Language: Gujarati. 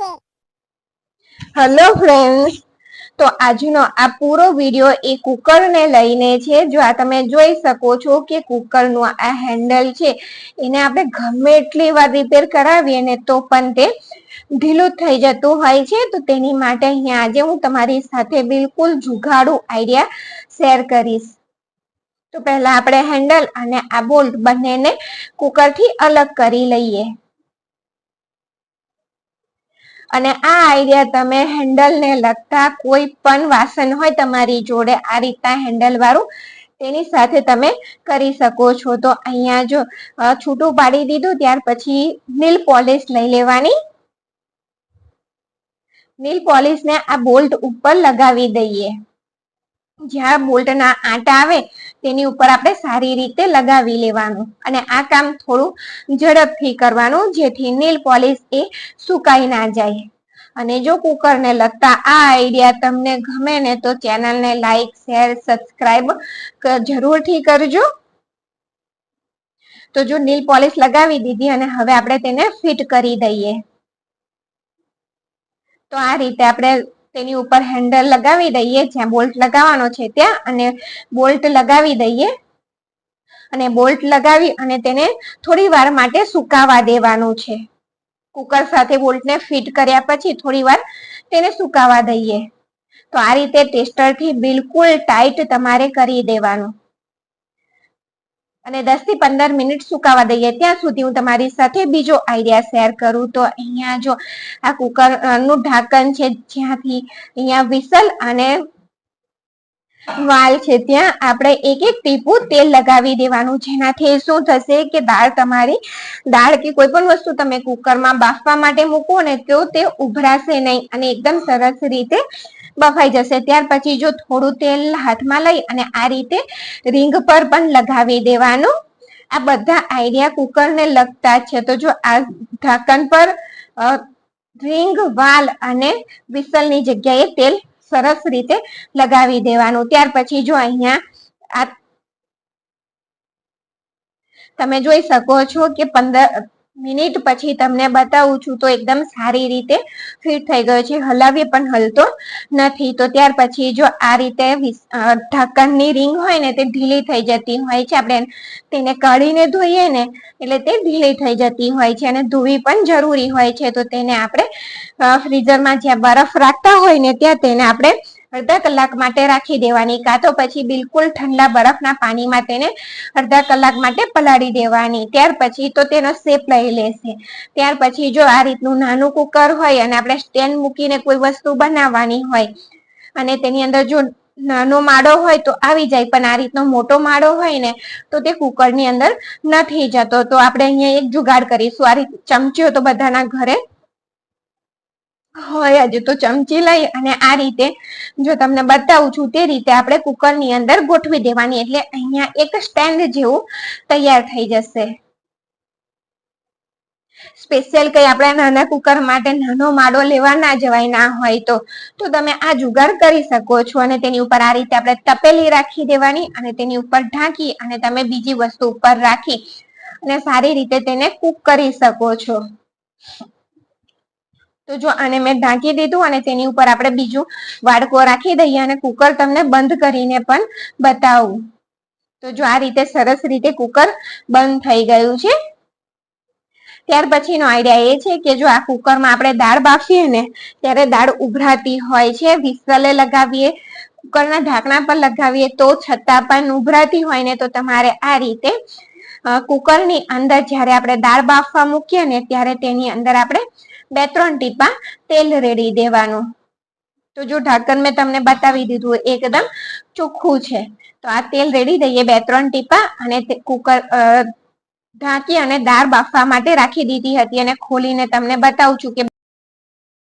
છે। હેલો ફ્રેન્ડ્સ, તો આજનો આ પૂરો વિડિયો એ કુકર ને લઈને છે। જો આ તમે જોઈ શકો છો કે કુકર નું આ હેન્ડલ છે એને આપણે ગમે એટલી વાર રિપેર કરાવીએ ને તો પણ તે ઢીલું થઈ જતું હોય છે। તો તેની માટે અહીંયા આજે હું તમારી સાથે બિલકુલ જુગાડુ આઈડિયા શેર કરીશ। તો પહેલા આપણે હેન્ડલ અને આ બોલ્ટ બંનેને કુકર થી અલગ કરી લઈએ। અને આ આઈડિયા તમે હેન્ડલ ને લગતા કોઈ પણ વાસણ હોય તમારી જોડે આ રીતના હેન્ડલ વાળું તેની સાથે તમે કરી શકો છો। તો અહીંયા જો છૂટું પાડી દીધું ત્યાર પછી નેલ પોલિશ લઈ લેવાની। નેલ પોલિશ ને આ બોલ્ટ ઉપર લગાવી દઈએ। જ્યાં બોલ્ટ ના આંટા આવે તેની ઉપર આપણે સારી રીતે લગાવી લેવાનું અને આ કામ થોડું ઝડપથી કરવાનું જેથી નેલ પોલિશ એ સુકાઈ ના જાય। અને જો કુકર ને લગતા આ આઈડિયા તમને ગમે ને તો ચેનલ ને લાઈક શેર સબસ્ક્રાઇબ જરૂરથી કરજો। તો જો નેલ પોલિશ લગાવી દીધી અને હવે આપણે તેને ફિટ કરી દઈએ। તો આ રીતે આપણે તેની ઉપર હેન્ડલ લગાવી દઈએ જ્યાં બોલ્ટ લગાવવાનો છે ત્યાં અને બોલ્ટ લગાવી દઈએ અને બોલ્ટ લગાવી અને તેને થોડી વાર માટે સુકાવા દેવાનું છે। કુકર સાથે બોલ્ટને ફિટ કર્યા પછી થોડી વાર તેને સુકાવા દઈએ। તો આ રીતે ટેસ્ટર થી બિલકુલ ટાઈટ તમારે કરી દેવાનું અને 10 થી 15 મિનિટ સુકાવા દઈએ। ત્યાં સુધી હું તમારી સાથે બીજો આઈડિયા શેર કરું। તો અહીંયા જો આ કુકર નું ઢાંકણ છે જ્યાંથી અહીંયા વિસલ અને વાલ છે ત્યાં આપણે એક એક ટીપું તેલ લગાવી દેવાનું જેનાથી શું થશે કે દાળ તમારી દાળ કે કોઈ પણ વસ્તુ તમે કુકરમાં બાફવા માટે મૂકો ને તો તે ઉભરાશે નહીં અને એકદમ સરસ રીતે બફાઈ જશે। ત્યાર પછી જો થોડું તેલ હાથમાં લઈ અને આ રીતે રીંગ પર પણ લગાવી દેવાનું। આ બધા આઈડિયા કુકર ને લગતા છે। તો જો આ ઢાંકણ પર રીંગ વાલ અને વિસલની જગ્યાએ તેલ સરસ રીતે લગાવી દેવાનું। ત્યાર પછી જો અહીંયા આ તમે જોઈ શકો છો કે 15 મિનિટ પછી તમને બતાવું છું તો એકદમ સારી રીતે ફિટ થઈ ગયો છે। હલાવીએ પણ હલતો નથી। તો ત્યાર પછી જો આ રીતે ઢાંકણની રીંગ હોય ને તે ઢીલી થઈ જતી હોય છે। આપણે તેને કાઢીને ધોઈએ ને એટલે તે ઢીલી થઈ જતી હોય છે અને ધોવી પણ જરૂરી હોય છે। તો તેને આપણે ફ્રીઝરમાં જ્યાં બરફ રાખતા હોય ને ત્યાં તેને આપણે અડધા કલાક માટે રાખી દેવાની કાં તો પછી બિલકુલ ઠંડા બરફના પાણીમાં તેને અડધા કલાક માટે પલાળી દેવાની। ત્યાર પછી તો તેનો શેપ લઈ લેશે। ત્યાર પછી જો આ રીતનું નાનું કુકર હોય અને આપણે સ્ટેન્ડ મૂકીને કોઈ વસ્તુ બનાવવાની હોય અને તેની અંદર જો નાનો માળો હોય તો આવી જાય પણ આ રીતનો મોટો માળો હોય ને તો તે કુકર ની અંદર નથી જતો। તો આપણે અહીંયા એક જુગાડ કરીશું। આ રીતે ચમચીઓ તો બધાના ઘરે હોય જ। તો ચમચી લઈ અને આ રીતે જો તમને બતાવું છું તે રીતે આપણે કુકર ની અંદર ગોઠવી દેવાની એટલે અહીંયા એક સ્ટેન્ડ જેવું તૈયાર થઈ જશે। સ્પેશિયલ કઈ આપણે નાના કુકર માટે નાનો માળો લેવા ના જવાય ના હોય તો તમે આ જુગાડ કરી શકો છો। અને તેની ઉપર આ રીતે આપણે તપેલી રાખી દેવાની અને તેની ઉપર ઢાંકી અને તમે બીજી વસ્તુ ઉપર રાખી અને સારી રીતે તેને કૂક કરી શકો છો। તો જો આને મેં ઢાંકી દીધું અને તેની ઉપર આપણે બીજું વાડકો રાખી દઈએ અને કુકર તમને બંધ કરીને પણ બતાવું। તો જો આ રીતે સરસ રીતે કુકર બંધ થઈ ગયું છે। ત્યાર પછીનો આઈડિયા એ છે કે જો આ કુકરમાં આપણે દાળ બાફીએ ને ત્યારે દાળ ઉભરાતી હોય છે। વિસલે લગાવીએ કુકરના ઢાંકણા પર લગાવીએ તો છતાં પણ ઉભરાતી હોય ને તો તમારે આ રીતે કુકરની અંદર જ્યારે આપણે દાળ બાફવા મૂકીએ ને ત્યારે તેની અંદર આપણે 2-3 ટીપા તેલ રેડી દેવાનું। તો જો ઢાંકણ મેં તમને બતાવી દીધું એકદમ ચોખ્ખું છે। તો આ તેલ રેડી દઈએ 2-3 ટીપા અને કુકર ઢાંકી અને દાળ બાફવા માટે રાખી દીધી હતી અને ખોલીને તમને બતાવું છું કે